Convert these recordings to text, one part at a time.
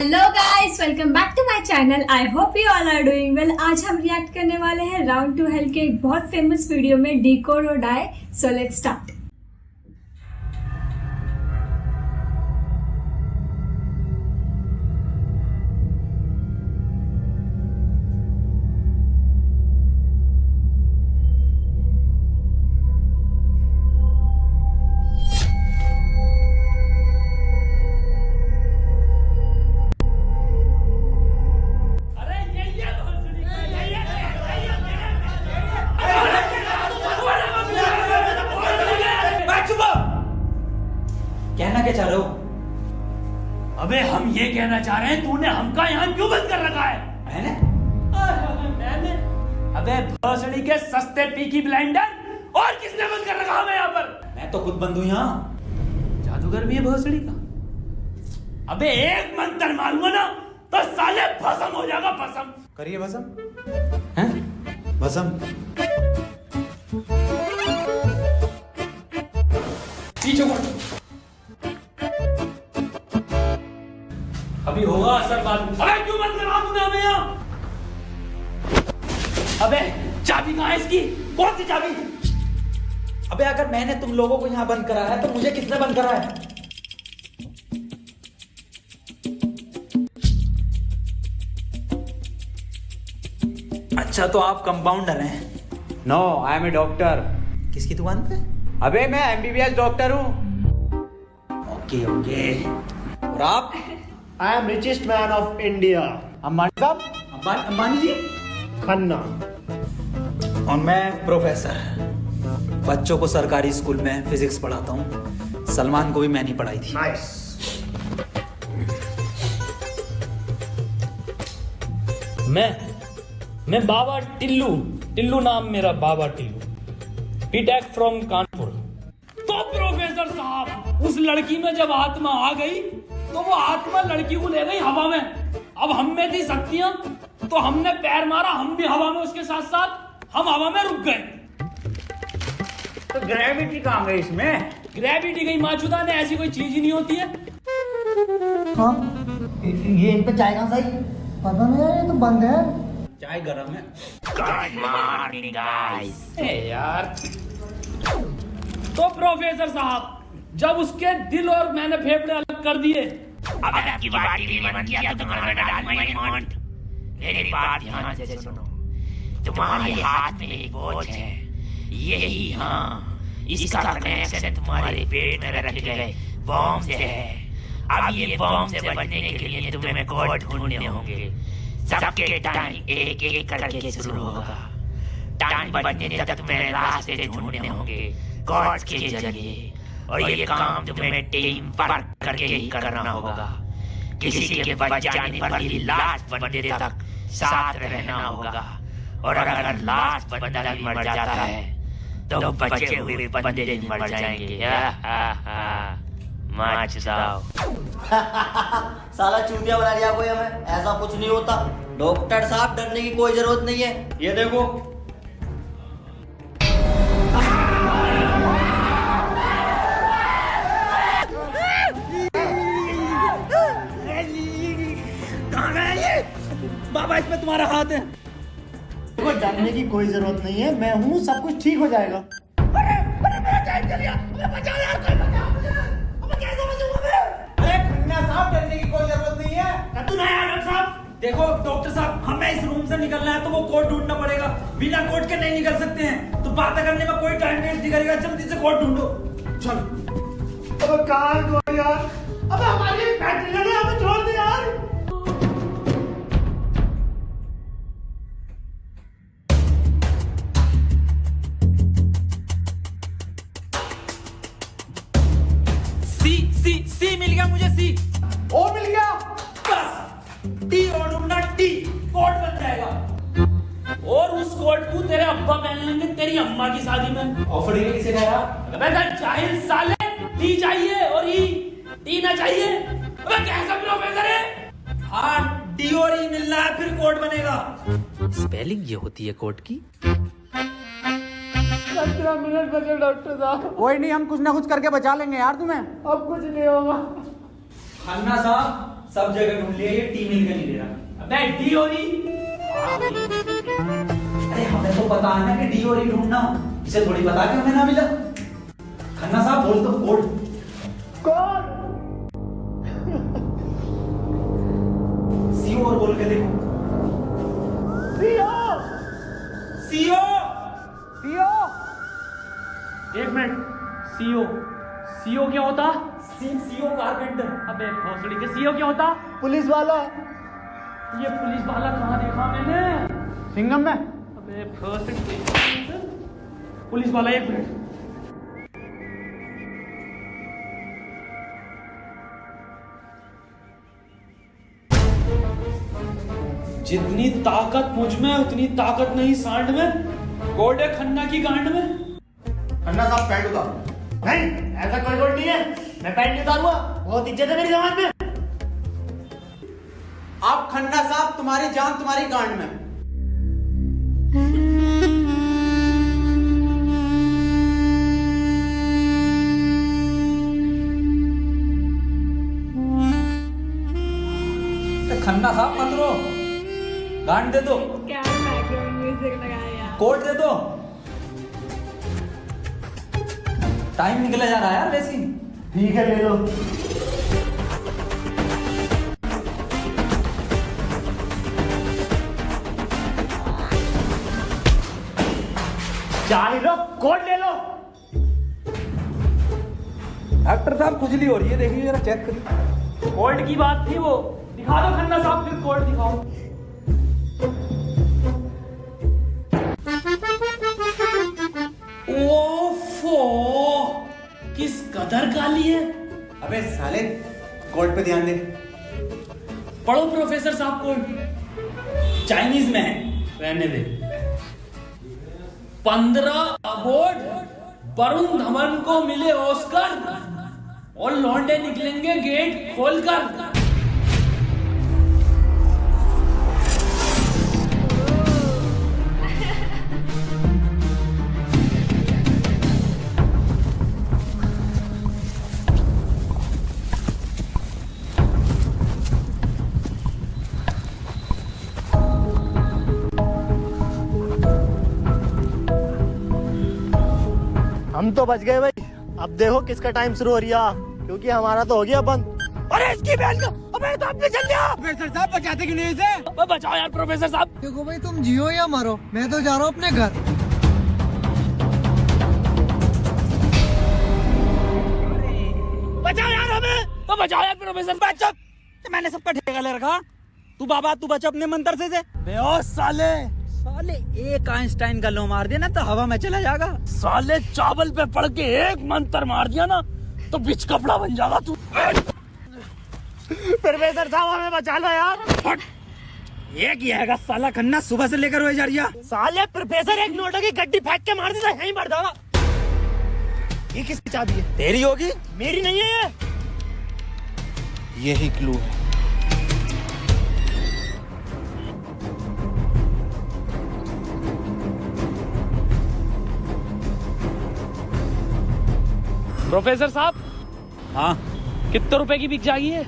Hello guys, welcome back to my channel. I hope you all are doing well. आज हम react करने वाले हैं राउंड टू हेल के एक बहुत फेमस वीडियो में डिकोड और डाई। So let's start. कहना क्या चाह रहे हो? अबे हम ये कहना चाह रहे हैं तूने हमका यहाँ क्यों बंद कर रखा है? मैंने अबे भोसड़ी के सस्ते पीकी ब्लेंडर और किसने बंद कर रखा हमें यहाँ पर? मैं तो खुद बंद हूँ यहाँ। जादूगर भी है भोसड़ी का। अबे एक मंत्र मारूंगा ना तो साले भस्म हो जाएगा, भस्म। करिए भस्म। हैं? भस्म। पीछे मुड़। अभी होगा असर बाद में। अबे क्यों बंद करा तूने हमें यहाँ? अबे चाबी कहाँ है इसकी? कौन सी चाबी? अबे अगर मैंने तुम लोगों को यहाँ बंद करा है तो मुझे किसने बंद करा है? अच्छा तो आप कंपाउंडर हैं? No, I am a doctor. किसकी दुकान पे? अबे मैं एमबीबीएस डॉक्टर हूँ। Okay okay. और आप? I am richest man of India. Ambani साहब? अंबानी जी? खन्ना। और मैं प्रोफेसर। बच्चों को सरकारी स्कूल में फिजिक्स पढ़ाता हूँ। सलमान को भी मैंने पढ़ाई थी। Nice. मैं बाबा टिल्लू नाम मेरा, बाबा टिल्लू। BTech from Kanpur. तो प्रोफेसर साहब, उस लड़की में जब आत्मा आ गई तो वो आत्मा लड़की को ले गई हवा में। अब हम में थी शक्तियां तो हमने पैर मारा, हम भी हवा में उसके साथ साथ हम हवा में रुक गए। तो ग्रेविटी कहाँ गई इसमें? ग्रेविटी गई माचुदा ने, ऐसी कोई चीज ही नहीं होती है। हाँ, ये इन पे चाय कहाँ सही? पता नहीं यार, ये तो बंद है। चाय गरम है। ए यार, तो प्रोफेसर साहब जब उसके दिल और मैंने फेफड़े अलग कर दिए, अगर आपकी बात भी मन किया तो मैं डालूंगा ही मौत। मेरी बात ध्यान से सुनो। तुम्हारे हाथ में एक बोझ है, यही हाँ, इसका कनेक्शन तुम्हारे पेट में रखे गए बॉम्ब से है। अब ये बॉम्ब से बचने के लिए तुम्हें कोड ढूंढने होंगे। सबके टाइम एक एक करके शुरू होगा। टाइम बचने तक तुम्हें रास्ते ढूंढने होंगे कोड के जरिए, और ये काम तुम्हें टीम वर्क करके ही करना होगा। किसी के बच जाने पर भी लास्ट बंदे तक साथ रहना होगा, और अगर लास्ट बंदा भी मर जाता है तो बचे हुए बंदे भी मर जाएंगे। माच दाओ। साला चूतिया बना दिया कोई हमें। ऐसा कुछ नहीं होता डॉक्टर साहब, डरने की कोई जरूरत नहीं है। ये देखो, बाबा इसमें तुम्हारा हाथ है। देखो, डरने की कोई जरूरत नहीं है। मैं हूँ, सब कुछ ठीक हो जाएगा। साहब डरने की कोई जरूरत नहीं है। तू नया डॉक्टर साहब। देखो डॉक्टर साहब, हमें इस रूम से निकलना है तो वो कोड ढूंढना पड़ेगा। बिना कोड के नहीं निकल सकते हैं। तो बात करने का कोई टाइम वेस्ट नहीं करेगा, जल्दी से कोड ढूंढो। चलो। अब कहाँ गो यार? अब हमारी बैटरी लगे, हमें छोड़ दे यार। सी मिल गया मुझे। सी ओ मिल गया। बस टी और ढूंढना, टी कोड बन जाएगा। और उस कोट को तेरे अब्बा पहन लेंगे तेरी अम्मा की शादी में। ऑफर ही किसे कह रहा? अबे जाहिल साले, टी चाहिए और ई टी ना चाहिए। अबे कैसा प्रोफेसर है? हाँ, टी और ई मिलना है फिर कोड बनेगा। स्पेलिंग ये होती है कोड की। 15 मिनट बचे डॉक्टर साहब। कोई नहीं, हम कुछ ना कुछ करके बचा लेंगे यार तुम्हें। अब कुछ नहीं होगा। खन्ना साहब सब जगह ढूंढ लिया, ये टी मिल के नहीं दे रहा। अबे डी और ई। अरे हमें तो पता है ना कि डी और ई ढूंढना, इसे थोड़ी पता कि हमें ना मिला। खन्ना साहब बोल तो कोड। कौन? सीओ और बोल के देखो। सीओ सीओ सीओ एक मिनट, सीओ सीओ क्या होता? CO carpenter. अबे भोसड़ी के सीओ क्या होता? पुलिस वाला ये पुलिस वाला कहाँ देखा मैंने? सिंघम में। अबे भोसड़ी के पुलिस वाला, एक मिनट। जितनी ताकत मुझ में उतनी ताकत नहीं सांड में। कोड है खन्ना की गांड में। खन्ना साहब पैंट उतारो। नहीं, ऐसा कोई कोड नहीं है, मैं पैंट नहीं उतारूंगा, बहुत इज्जत है मेरी समाज में। आप खन्ना साहब, तुम्हारी जान तुम्हारी गांड में। खन्ना साहब मत रो, गांड दे दो, क्या बैकग्राउंड म्यूजिक लगाया। कोड दे दो। टाइम निकला जा रहा है यार वैसे ही। ठीक है, ले लो। चाहे लो, कोड ले लो। डॉक्टर साहब खुजली हो रही है, देखिए जरा चेक करिए। कोड की बात थी वो, दिखा दो खन्ना साहब, फिर कोड दिखाओ। ओफो, किस कदर काली है। अबे साले, कोड पे ध्यान दे। पढ़ो प्रोफेसर साहब कोड। चाइनीज में है। रहने दे। 15 अवार्ड वरुण धवन को मिले ऑस्कर, और लौंडे निकलेंगे गेट खोलकर। हम तो बच गए भाई। अब देखो किसका टाइम शुरू हो रहा, क्योंकि हमारा तो हो गया बंद। अरे इसकी बहन का, अबे तो आपने चल दिया। प्रोफेसर साहब बचाते क्यों नहीं इसे? बचाओ यार प्रोफेसर साहब। देखो भाई, तुम जियो या मरो, मैं तो जा रहा हूँ अपने घर। बचाओ यार हमें। तो बचाओ यार प्रोफेसर। बचा, तो मैंने सबका ठेका ले रखा। तू बाबा तू बचा अपने मंत्र से। बेहोश साले, साले एक आइंस्टाइन का लो मार दिया ना तो हवा में चला जाएगा। साले चावल पे पड़ के एक मंत्र मार दिया ना तो बिच कपड़ा बन जाएगा तू। प्रोफेसर साहब हमें बचा लो यार। ये किया है साला खन्ना, सुबह से लेकर हुए जा रही है। साले प्रोफेसर एक नोटों की गड्डी फेंक के मार देता, यहीं बढ़ जाएगा। ये किसकी चाबी है? तेरी होगी। मेरी नहीं है ये। यही क्लू है। प्रोफेसर साहब, हाँ कितने रुपए की बिक जाएगी है?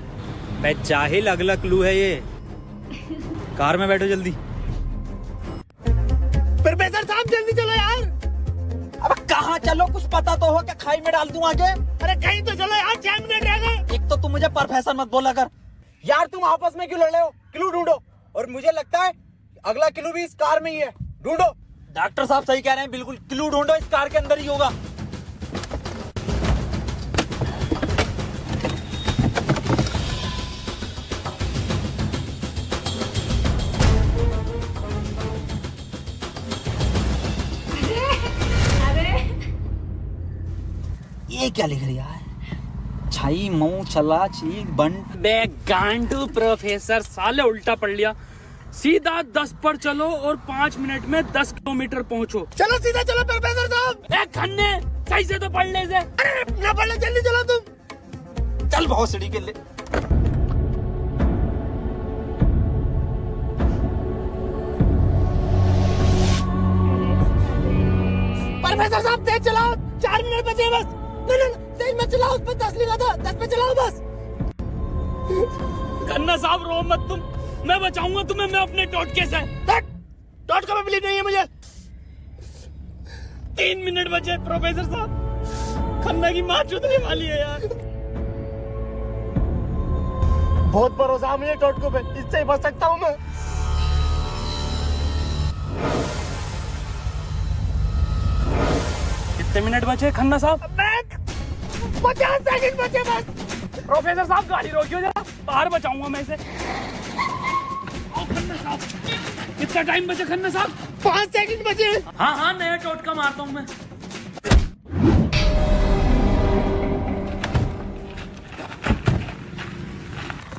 मैं जाहिल, अगला क्लू है ये। कार में बैठो जल्दी। प्रोफेसर साहब जल्दी चलो यार। अब कहाँ चलो, कुछ पता तो हो, क्या खाई में डाल दूं आगे? अरे कहीं तो चलो यार, 6 मिनट रह गए। एक तो तुम मुझे प्रोफेसर मत बोला कर। यार तुम आपस में क्यों लड़ रहे हो? क्लू ढूंढो। और मुझे लगता है अगला क्लू भी इस कार में ही है, ढूंढो। डॉक्टर साहब सही कह रहे हैं, बिल्कुल क्लू ढूंढो, इस कार के अंदर ही होगा। ये क्या लिख रही है? छाई मऊ चला चीक बंट। बे गांडू प्रोफेसर, साले उल्टा पढ़ लिया। सीधा 10 पर चलो और 5 मिनट में 10 किलोमीटर पहुंचो। चलो सीधा चलो प्रोफेसर साहब। ए खन्ने, सही से तो पढ़ ले से। अरे ना पढ़ ले, जल्दी चलो तुम। चल बहुत सड़ी के ले। प्रोफेसर साहब तेज चलाओ, 4 मिनट बचे बस। नहीं तेज मत चलाओ, उस पर 10 लिखा था, 10 पे चलाओ बस। खन्ना साहब रो मत तुम, मैं बचाऊंगा तुम्हें, मैं अपने टोटके से। डॉट का बिलीव नहीं है मुझे। 3 मिनट बचे प्रोफेसर साहब, खन्ना की माँ चुदने वाली है यार। बहुत भरोसा है मुझे टोटको पे, इससे ही बच सकता हूँ मैं। कितने मिनट बचे खन्ना साहब? 50 सेकंड बचे बस। प्रोफेसर साहब गाड़ी रोकियो जरा, बाहर बचाऊंगा मैं इसे। ओ खन्ना साहब, कितना टाइम बचा खन्ना साहब? 5 सेकंड बचे। हाँ हाँ, नया टोटका मारता हूँ मैं।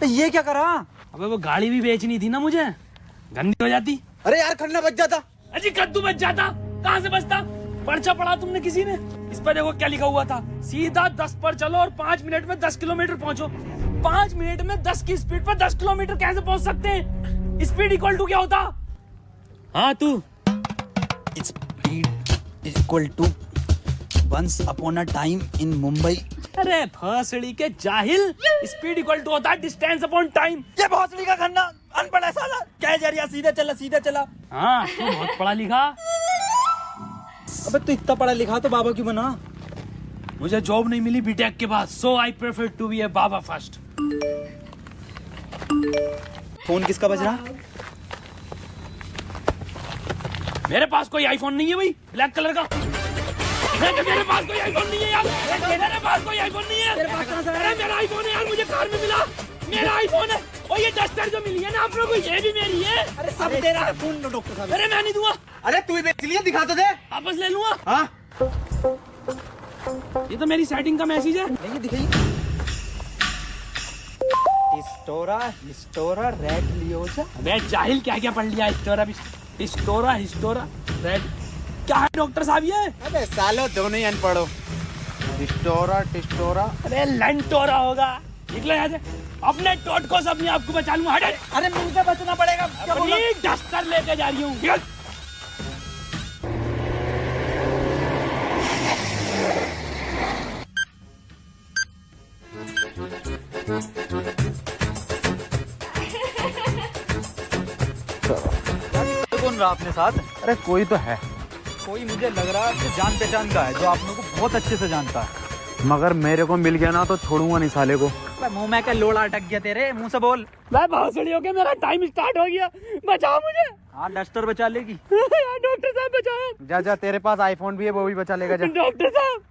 ये क्या करा? अबे वो गाड़ी भी बेचनी थी ना मुझे, गंदी हो जाती। अरे यार खन्ना बच जाता। अजी कद्दू बच जाता, कहाँ से बचता? पर्चा पढ़ा तुमने किसी ने? इस पर देखो क्या लिखा हुआ था, सीधा 10 पर चलो और 5 मिनट में 10 किलोमीटर पहुंचो। 5 मिनट में 10 की स्पीड पर 10 किलोमीटर कैसे पहुंच सकते हैं? स्पीड इक्वल टू क्या होता? हाँ तू। Speed equal to once upon a time in Mumbai। अरे भोसड़ी के जाहिल, स्पीड इक्वल टू होता है डिस्टेंस अपॉन टाइम। ये भोसड़ी का खन्ना अनपढ़ है साला, क्या जरिया सीधे चला सीधे चला। हाँ तू बहुत पढ़ा लिखा। अबे तू इतना पढ़ा लिखा तो बाबा क्यों बना? मुझे जॉब नहीं मिली बीटेक के बाद, so I prefer to be a baba first. Phone किसका बज रहा? मेरे पास कोई आईफोन नहीं है भाई, ब्लैक कलर का। मेरे पास कोई आईफोन नहीं है यार, मेरे पास कोई आईफोन नहीं है। अरे मेरा आईफोन है यार, मुझे कार में मिला, मेरा आईफोन है। और ये डस्टर जो मिली है ना आप लोगों को, ये भी मेरी है। अरे सब तेरा है फोन डॉक्टर साहब। अरे मैं नहीं दूंगा। अरे तू ही बेच लिया, दिखा तो दे। वापस ले लूंगा। हाँ ये तो मेरी सेटिंग का मैसेज है। नहीं दिखाई। हिस्टोरा रेड लियोजा। अबे जाहिल क्या क्या पढ़ लिया? हिस्टोरा रेड क्या है डॉक्टर साहब ये? अबे सालो दोनों ही अनपढ़ हो। टिस्टोरा। अरे लंटोरा होगा। निकलो यहाँ से, अपने टोटको से अपने आप को बचा लूंगा। हट। अरे मुझे बचना पड़ेगा। क्या बोला? अपनी डस्टर लेके जा रही हूँ। कौन रहा अपने साथ? अरे कोई तो है, कोई मुझे लग रहा है कि जान पहचान का है, जो आप लोगों को बहुत अच्छे से जानता है। मगर मेरे को मिल गया ना तो छोड़ूंगा नहीं साले को। मुंह में क्या लोड़ा अटक गया तेरे मुंह से बोल। मैं भोसड़ी हो गया, मेरा टाइम स्टार्ट हो गया, बचाओ मुझे। हाँ डस्टर बचा लेगी। डॉक्टर साहब बचाओ। जा जा, तेरे पास आईफोन भी है, वो भी बचा लेगा। जा डॉक्टर साहब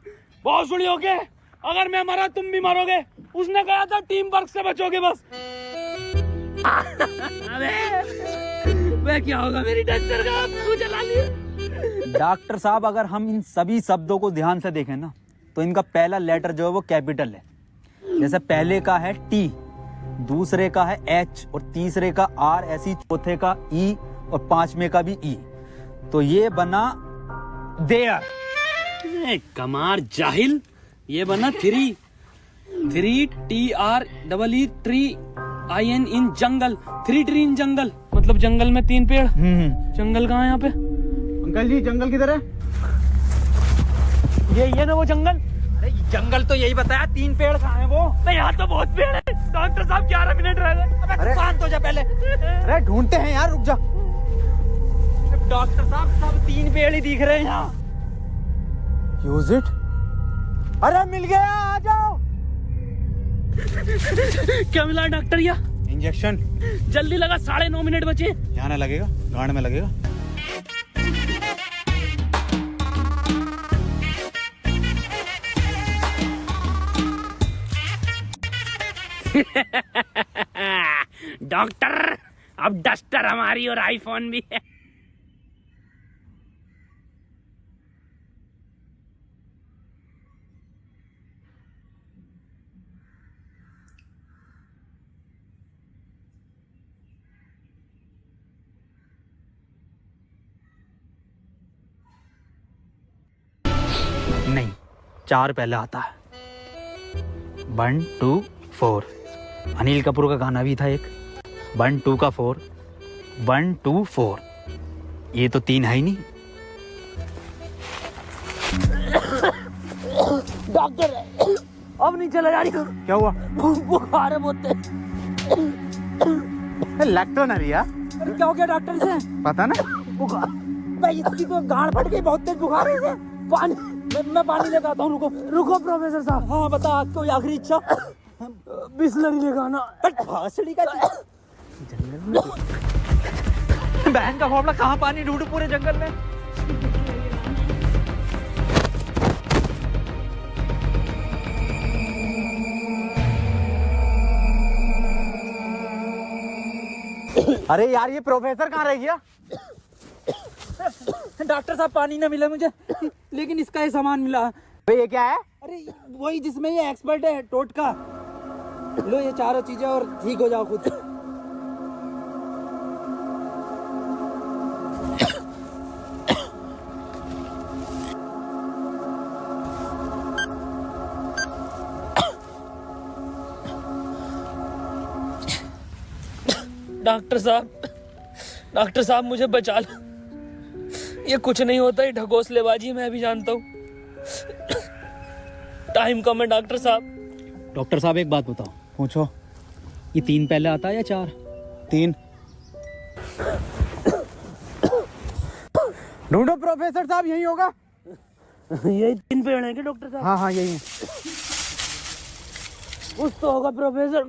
भोसड़ी हो गए, अगर मैं मरा तुम भी मरोगे। उसने कहा था टीम वर्क से बचोगे बस। मैं क्या होगा मेरी डस्टर का? तू चला लिया। डॉक्टर साहब अगर हम इन सभी शब्दों को ध्यान से देखें ना, तो इनका पहला लेटर जो है वो कैपिटल है। जैसे पहले का है टी, दूसरे का है एच और तीसरे का आर, ऐसी चौथे का ई और पांचवें का भी ई। तो ये बना देयर। कमार जाहिल, ये बना 3 TREE tree IN in jungle. 3 tree in jungle मतलब जंगल में 3 पेड़। जंगल कहाँ है यहाँ पे? अंकल जी जंगल किधर है? ये ना वो जंगल। अरे जंगल तो यही बताया, 3 पेड़ कहाँ हैं वो? नहीं यहाँ तो बहुत पेड़ है। डॉक्टर साहब 11 मिनट रह गए। अरे शांत हो जा पहले। अरे ढूंढते हैं यार, रुक जा। डॉक्टर साहब सब 3 पेड़ ही दिख रहे हैं यहाँ। Use it. अरे मिल गया, आ जाओ। क्या मिला डॉक्टर? या इंजेक्शन। जल्दी लगा, 9.5 मिनट बचे। यहाँ ना लगेगा, गांड में लगेगा। डॉक्टर अब डस्टर हमारी और आईफोन भी है। नहीं, 4 पहले आता है। 1 2 4। अनिल कपूर का गाना भी था एक, 1 2 का 4, 1 2 4। ये तो 3 है ही नहीं। डॉक्टर अब नहीं चला जा रही। क्या हुआ? बुखार है बहुत तेज। लग तो नहीं रहा। अरे क्या हो गया डॉक्टर से? पता ना। भाई इसकी तो गांड फट गई, बहुत तेज बुखार है इसे। पानी, मैं पानी लेकर आता हूँ, रुको रुको प्रोफेसर साहब। हाँ बता, कोई आखिरी इच्छा? बिस्लरी लेकर आना। भाषणी का बहन का फोफड़ा, कहाँ पानी ढूंढूं पूरे जंगल में? अरे यार, ये प्रोफेसर कहाँ रह गया? डॉक्टर साहब पानी ना मिला मुझे, लेकिन इसका ये सामान मिला। भाई ये क्या है? अरे वही जिसमें ये एक्सपर्ट है, टोटका। लो ये चारों चीजें और ठीक हो जाओ खुद। डॉक्टर साहब मुझे बचा लो। ये कुछ नहीं होता, ये ढकोसलेबाजी मैं भी जानता हूँ। टाइम कम है डॉक्टर साहब। डॉक्टर साहब एक बात बताओ। पूछो। ये 3 पहले आता है या 4? 3। ढूंढो प्रोफेसर साहब, यही होगा। यही 3 पेड़ हैं क्या डॉक्टर साहब? हाँ हाँ, यही है। कुछ तो होगा प्रोफेसर,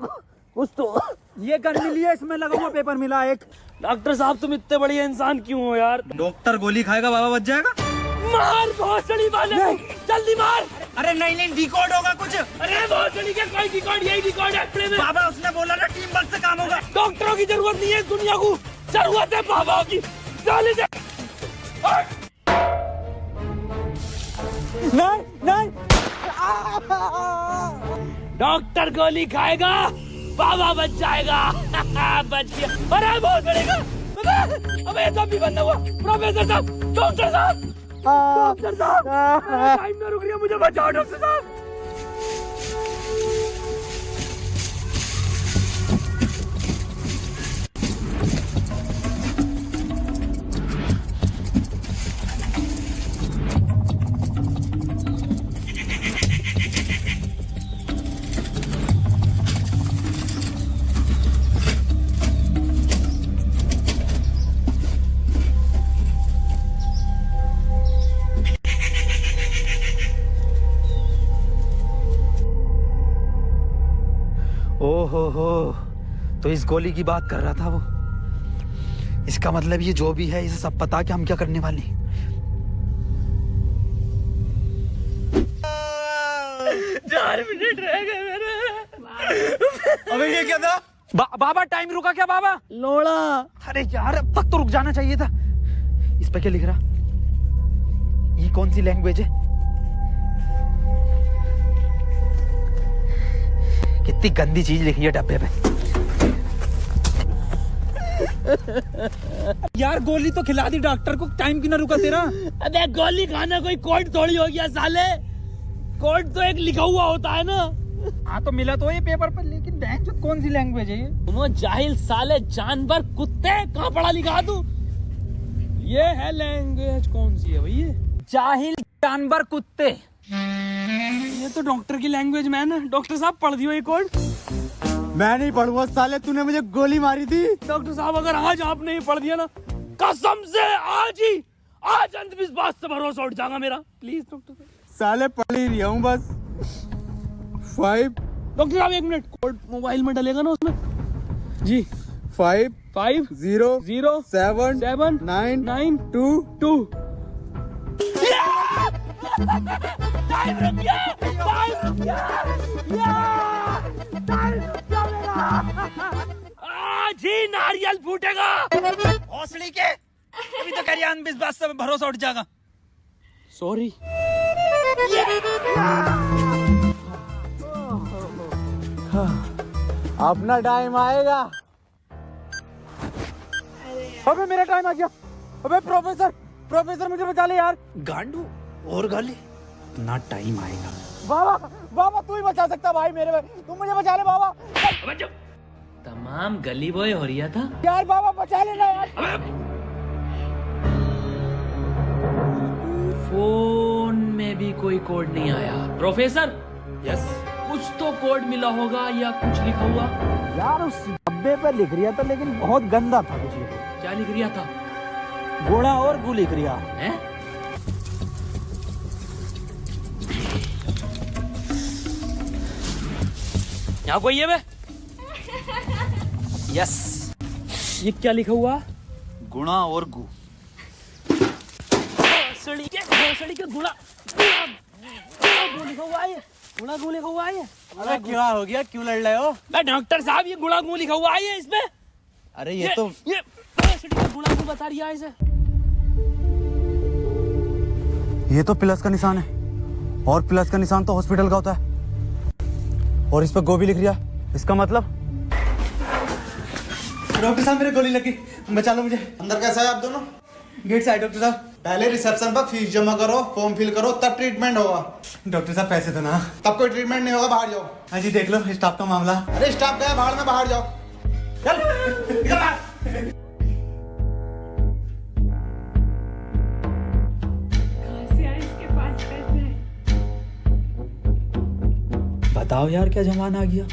कुछ तो। ये गन मिली है, इसमें लगा हुआ पेपर मिला एक। डॉक्टर साहब तुम इतने बढ़िया इंसान क्यों हो यार? डॉक्टर गोली खाएगा, बाबा बच जाएगा। मार भोसड़ी वाले, जल्दी मार। अरे नहीं, डिकोड होगा कुछ। अरे भोसड़ी के कोई डिकोड, यही डिकोड है अपने में। बाबा उसने बोला ना, टीम वर्क से काम होगा। डॉक्टरों की जरूरत नहीं है इस दुनिया को, जरूरत है बाबा की। चले जा। नहीं। डॉक्टर गोली खाएगा, बाबा बच जाएगा। बच गया। अरे बहुत बड़ेगा। अबे तो भी बंद हुआ। प्रोफेसर साहब, डॉक्टर साहब, डॉक्टर साहब, टाइम ना रुक रही है, मुझे बचाओ डॉक्टर साहब। ओहो, तो इस गोली की बात कर रहा था वो। इसका मतलब ये जो भी है, इसे सब पता कि हम क्या करने वाले हैं। 4 मिनट रह गए मेरे। अबे ये क्या था? बाबा टाइम रुका क्या बाबा? लोड़ा। अरे यार, अब तक तो रुक जाना चाहिए था। इस पे क्या लिख रहा? ये कौन सी लैंग्वेज है? कितनी गंदी चीज लिखी है डब्बे पे। यार गोली तो खिला दी डॉक्टर को, टाइम क्यों ना रुका तेरा? अबे गोली खाना कोई कोड थोड़ी हो गया साले। कोड तो एक लिखा हुआ होता है ना। हाँ तो मिला तो ये पेपर पर, लेकिन बहन कौन सी लैंग्वेज है ये? तुम जाहिल साले, जानवर, कुत्ते, कहाँ पढ़ा लिखा तू? ये है लैंग्वेज, कौन सी है भाई ये? जाहिल जानवर कुत्ते। ये तो डॉक्टर की लैंग्वेज मैन है। डॉक्टर साहब पढ़ दियो ये कोड। मैं नहीं पढ़ूंगा साले, तूने मुझे गोली मारी थी। डॉक्टर साहब अगर आज आपने ये पढ़ दिया ना, कसम से आज अंधविश्वास से भरोसा उठ जाएगा मेरा। प्लीज डॉक्टर साहब। साले पढ़ ही रहा हूँ बस। 5। डॉक्टर साहब 1 मिनट, कोड मोबाइल में डलेगा ना उसमें? जी। 5 5 0 0 7 7 9 9 2 2। टाइम रुक गया, टाइम रुक गया, टाइम रुक गया मेरा। आज ही नारियल फूटेगा। भोसड़ी के, अभी तो कह रही अंधविश्वास से भरोसा उठ जाएगा। सॉरी। अपना टाइम आएगा। अबे मेरा टाइम आ गया। अबे प्रोफेसर मुझे बचा ले यार। गांडू और गाली, ना टाइम आएगा। बाबा तू ही बचा सकता भाई मेरे भाई, तुम मुझे बचा ले बाबा। तमाम गली बॉय हो रहा था यार बाबा बचा लेना यार। फोन में भी कोई कोड नहीं आया। प्रोफेसर, यस, कुछ तो कोड मिला होगा या कुछ लिखा हुआ। यार उस डिब्बे पे लिख रिया था, लेकिन बहुत गंदा था कुछ लिखा। क्या लिख रिया था? गुणा और गु लिख रिया हैं? यहाँ कोई है बे? यस, ये क्या लिखा हुआ? गुणा और गु। सड़ी के गुणा गु लिखा हुआ है, गुणा गु लिखा हुआ है। अरे क्या हो गया, क्यों लड़ रहे हो? मैं डॉक्टर साहब, ये गुणा गु लिखा हुआ है इसमें। अरे ये सड़ी का गुणा गु बता रिया है इसे। ये तो प्लस का निशान है, और प्लस का निशान तो हॉस्पिटल का होता है, और इस पर गोभी लिख रिया। इसका मतलब डॉक्टर साहब मेरे गोली लगी, बचा लो मुझे। अंदर कैसा है आप दोनों? गेट से आए डॉक्टर साहब। पहले रिसेप्शन पर फीस जमा करो, फॉर्म फिल करो, तब ट्रीटमेंट होगा। डॉक्टर साहब पैसे तो ना। तब कोई ट्रीटमेंट नहीं होगा, बाहर जाओ। हाँ जी, देख लो स्टाफ का मामला। अरे स्टाफ गया बाहर में, बाहर जाओ। चल निकल बाहर। कहाँ से आए इसके पास पैसे? बताओ यार, क्या जमाना आ गया,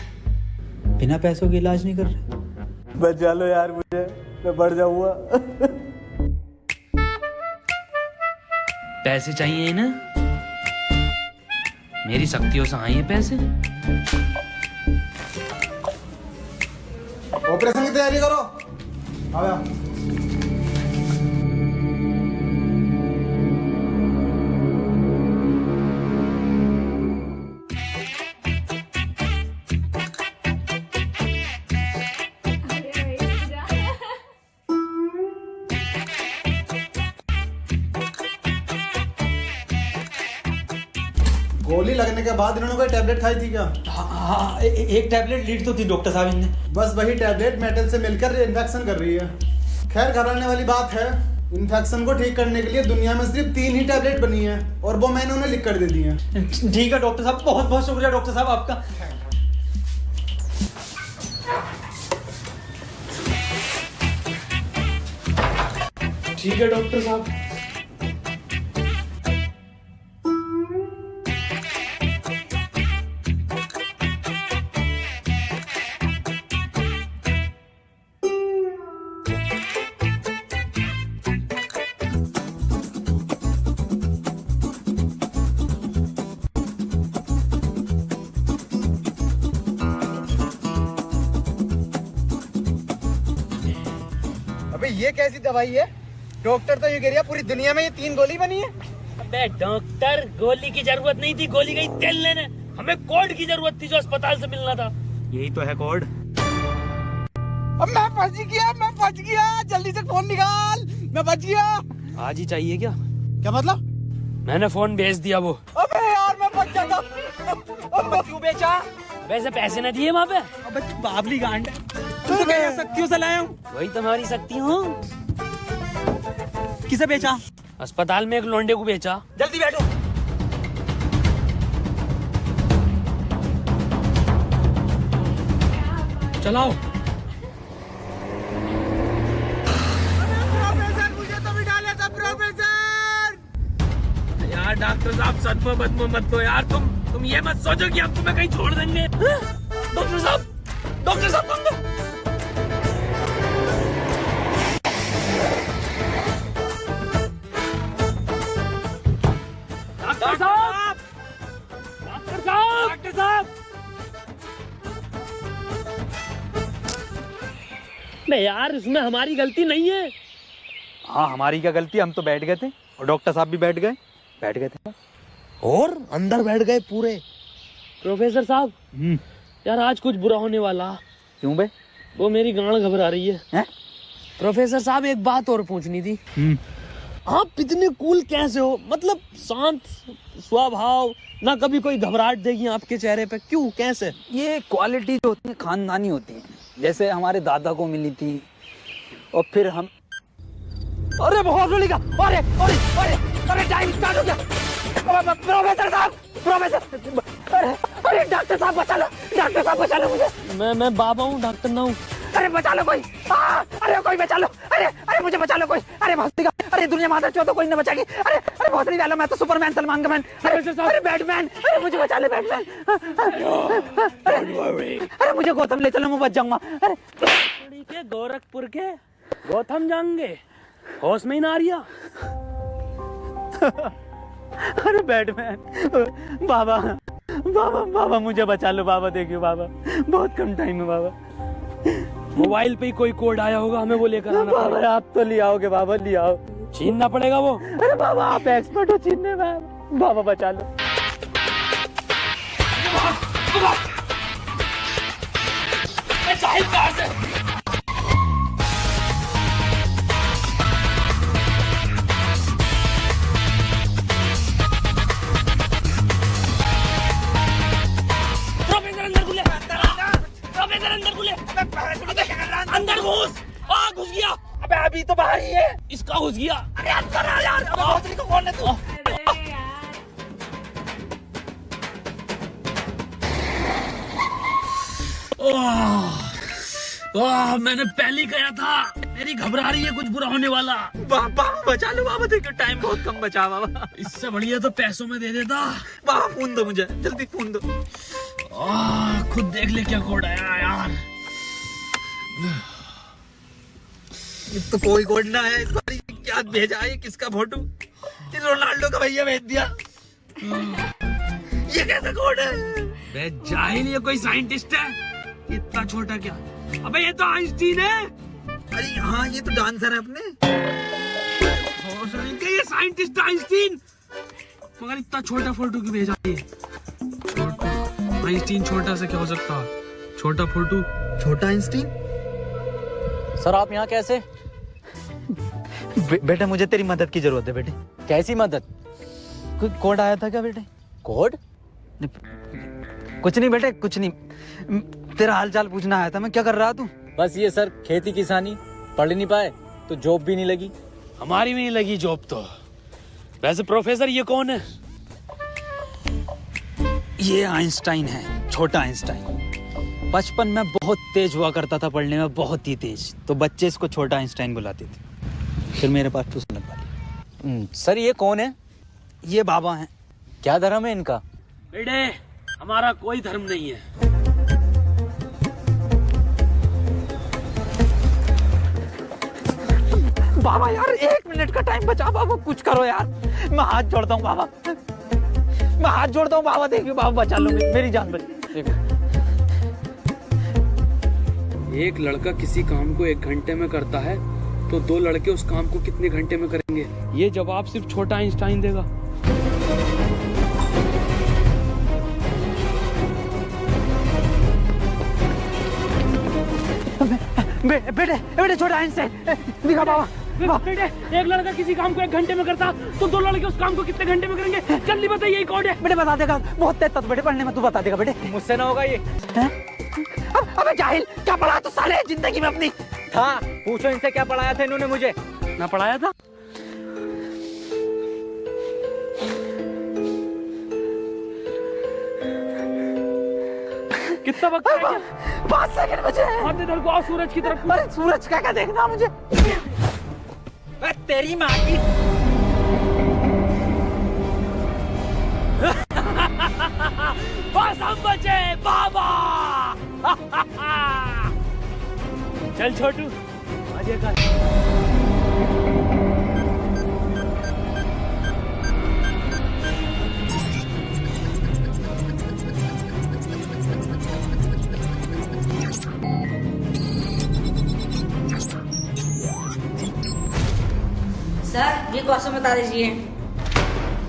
बिना पैसों के इलाज नहीं कर रहे। बचा लो यार मुझे, मैं बढ़ जाऊंगा। पैसे चाहिए ना? मेरी शक्तियों से आए हैं पैसे। ऑपरेशन की तैयारी करो। आओ यार। गोली लगने के बाद इन्होंने कोई टैबलेट खाई थी क्या? हाँ, एक टैबलेट लीड तो थी डॉक्टर साहब इनने। बस वही टैबलेट मेटल से मिलकर इन्फेक्शन कर रही है। खैर घबराने वाली बात है, इन्फेक्शन को ठीक करने के लिए दुनिया में सिर्फ 3 ही टैबलेट बनी है, और वो मैंने उन्हें लिख कर दे दी है। ठीक है डॉक्टर साहब, बहुत बहुत शुक्रिया डॉक्टर साहब आपका। ठीक है डॉक्टर साहब। अबे ये कैसी दवाई है? डॉक्टर तो ये कह रहा पूरी दुनिया में ये 3 गोली बनी है। अबे डॉक्टर, गोली की जरूरत नहीं थी, गोली गई तेल लेने। हमें कोड की जरूरत थी जो अस्पताल से मिलना था। यही तो है कोड। अब मैं फंस गया, जल्दी से फोन निकाल, मैं बच गया। आज ही चाहिए क्या? क्या मतलब? मैंने फोन भेज दिया वो। अबे यार मैं बच जाता। क्यों बेचा? वैसे पैसे न दिए वहाँ पे। अबे तू बाबली गांड है, तू तो क्या शक्तियों से लाया हूँ। वही तुम्हारी शक्ति हूँ। किसे बेचा? अस्पताल में एक लोंडे को बेचा। जल्दी बैठो। चलाओ। प्रोफेसर मुझे तो भी डाला था प्रोफेसर। यार डॉक्टर साहब, सदमा बदमा मत लो यार। तुम ये मत सोचो कि अब तुम्हें कहीं छोड़ देंगे। डॉक्टर साहब तुम तो डॉक्टर साहब नहीं यार, इसमें हमारी गलती नहीं है। हाँ, हमारी क्या गलती, हम तो बैठ गए थे और डॉक्टर साहब भी बैठ गए थे और अंदर बैठ गए पूरे। प्रोफेसर साहब, यार आज कुछ बुरा होने वाला। क्यों बे? वो मेरी गांड घबरा रही है। हैं? प्रोफेसर साहब, एक बात और पूछनी थी। आप इतने कूल कैसे हो? मतलब शांत स्वभाव, ना कभी कोई घबराहट देगी आपके चेहरे पे, क्यों, कैसे? ये क्वालिटी जो होती है खानदानी होती है, जैसे हमारे दादा को मिली थी और फिर हम। अरे बहुत बड़ी का, अरे अरे अरे अरे टाइम स्टार्ट हो गया। प्रोफेसर साहब, अरे डॉक्टर साहब बचा लो मुझे। मैं बाबा हूँ, डॉक्टर ना हूँ। अरे बचा लो कोई, अरे कोई बचा लो, अरे मुझे बचा लो कोई, अरे भौतिका, अरे दुनिया माता चो तो कोई न बचाएगी, अरे भौतरी डालो, मैं तो सुपरमैन सलमान का मैन, अरे बैटमैन, अरे मुझे बचा ले बैटमैन, अरे मुझे गौतम ले चलो, मैं बच जाऊंगा। के गोरखपुर के गौतम जाएंगे, होश में ही ना रिया। अरे बैटमैन, बाबा बाबा बाबा मुझे बचा लो बाबा, देखियो बाबा बहुत कम टाइम है बाबा। मोबाइल पे ही कोई कोड आया होगा, हमें वो लेकर आना बाबा पड़ेगा। आप तो ले आओगे बाबा, ले आओ। छीनना पड़ेगा वो। अरे बाबा आप एक्सपर्ट हो छीनने में, बाबा बचा लो। अंदर घुस, घुस गया। अबे अभी तो बाहर ही है। इसका घुस गया। अरे अंदर आ यार, अबे भौतरी को कौन है तू? मैंने पहले कहा था, मेरी घबरा रही है, कुछ बुरा होने वाला। बाबा बचा लो बाबा, देखो टाइम बहुत कम बचा बाबा। इससे बढ़िया तो पैसों में दे देता। बाबा फोन दो मुझे, जल्दी फोन दो। खुद देख ले क्या कोड आया यार। ये तो कोई कोड ना है, इस बार क्या भेजा है, किसका फोटो? ये रोनाल्डो का भैया भेज दिया। ये कैसा कोड है? बे जाहिल, ये कोई साइंटिस्ट है? इतना छोटा क्या? अबे ये तो आइंस्टीन है। अरे हाँ ये तो डांसर है अपने। ये साइंटिस्ट आइंस्टीन, मगर इतना छोटा फोटो क्यों भेजा? ये छोटा आइंस्टीन, छोटा से क्या हो सकता? छोटा फोटो, छोटा आइंस्टीन। सर आप यहाँ कैसे? बेटा मुझे तेरी मदद की जरूरत है बेटे। कैसी मदद? कोई कोड आया था क्या बेटे? कोड? कुछ नहीं बेटे, कुछ नहीं, तेरा हाल चाल पूछना आया था मैं। क्या कर रहा तू? बस ये सर, खेती किसानी, पढ़ नहीं पाए तो जॉब भी नहीं लगी। हमारी भी नहीं लगी जॉब तो। वैसे प्रोफेसर ये कौन है? ये आइंस्टाइन है, छोटा आइंस्टाइन। बचपन में बहुत तेज हुआ करता था पढ़ने में, बहुत ही तेज, तो बच्चे इसको छोटा आइंस्टाइन बुलाते थे। फिर मेरे पास ट्यूशन लगवा ली। सर ये कौन है? ये बाबा हैं। क्या धर्म है इनका? बेटे हमारा कोई धर्म नहीं है। बाबा यार 1 मिनट का टाइम बचा बाबा, कुछ करो यार, मैं हाथ जोड़ता हूँ बाबा, मैं हाथ जोड़ता हूँ बाबा, देखिए बाबा बचा लो मेरी जान बच। एक लड़का किसी काम को 1 घंटे में करता है तो 2 लड़के उस काम को कितने घंटे में करेंगे? ये जवाब सिर्फ छोटा आइंस्टाइन देगा। बेटे छोटा आइंस्टाइन दिखा बाबा। बेटे एक लड़का किसी काम को 1 घंटे में करता तो 2 लड़के उस काम को कितने घंटे में करेंगे? जल्दी बताइए, यही कोड है। बेटे बता देगा, बहुत तेज था बेटे पढ़ने में, तू बता देगा बेटे। मुझसे ना होगा ये। अबे जाहिल, क्या पढ़ा तू साले जिंदगी में अपनी? था, पूछो इनसे क्या पढ़ाया था इन्होंने मुझे। ना पढ़ाया था? कितना वक्त है? 5 सेकंड बचे हैं। हाथ इधर को, सूरज की तरफ। अरे सूरज का क्या देखना मुझे? तेरी माँ की। बस हम बचे बाबा। चल छोटू, मजे कर। सर ये क्वेश्चन बता दीजिए।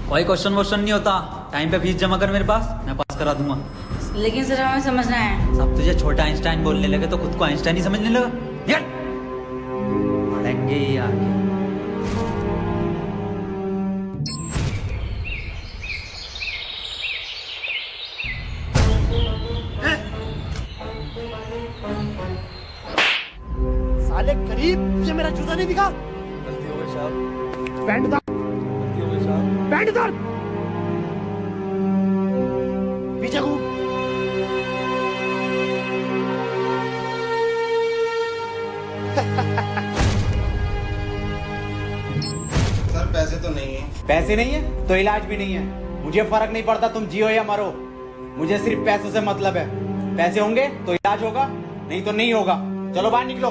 कोई क्वेश्चन वोश्चन नहीं होता, टाइम पे फीस जमा कर मेरे पास, मैं पास करा दूंगा। लेकिन सर हमें समझना है। सब तुझे छोटा आइंस्टाइन बोलने लगे तो खुद को आइंस्टाइन ही समझने लगा। यार पढ़ेंगे ही आगे। साले करीब, ये मेरा जूता नहीं दिखा। पैंट उतार, पैंट उतार, पीछे घूम। सर पैसे तो नहीं है। पैसे नहीं है तो इलाज भी नहीं है। मुझे फर्क नहीं पड़ता तुम जियो या मरो, मुझे सिर्फ पैसों से मतलब है। पैसे होंगे तो इलाज होगा, नहीं तो नहीं होगा। चलो बाहर निकलो।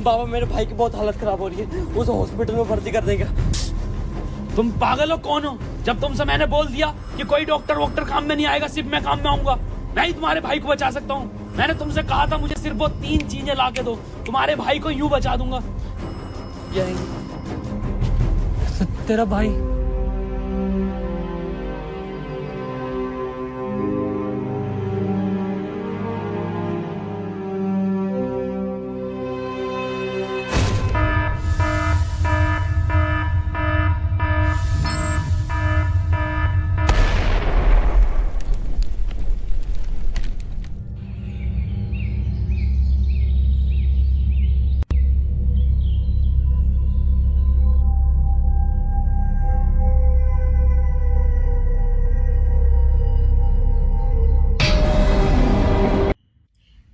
बाबा मेरे भाई की बहुत हालत खराब हो रही है, उसे हॉस्पिटल में भर्ती कर देगा। तुम पागल हो कौन हो? जब तुमसे मैंने बोल दिया कि कोई डॉक्टर वॉक्टर काम में नहीं आएगा, सिर्फ मैं काम में आऊंगा। मैं ही तुम्हारे भाई को बचा सकता हूँ। मैंने तुमसे कहा था मुझे सिर्फ वो 3 चीजें ला के दो, तुम्हारे भाई को यूं बचा दूंगा। तेरा भाई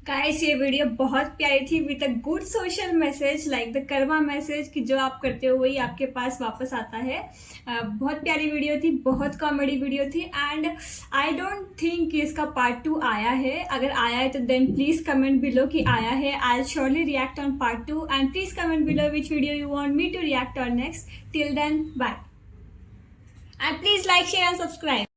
गाइस ये वीडियो बहुत प्यारी थी with a good social message like the Karma message कि जो आप करते हो वही आपके पास वापस आता है। बहुत प्यारी वीडियो थी, बहुत कॉमेडी वीडियो थी एंड आई डोंट थिंक कि इसका पार्ट 2 आया है। अगर आया है तो देन प्लीज कमेंट बिलो कि आया है। I will surely react on part 2 and please comment below which video you want me to react on next. Till then bye and please like share and subscribe.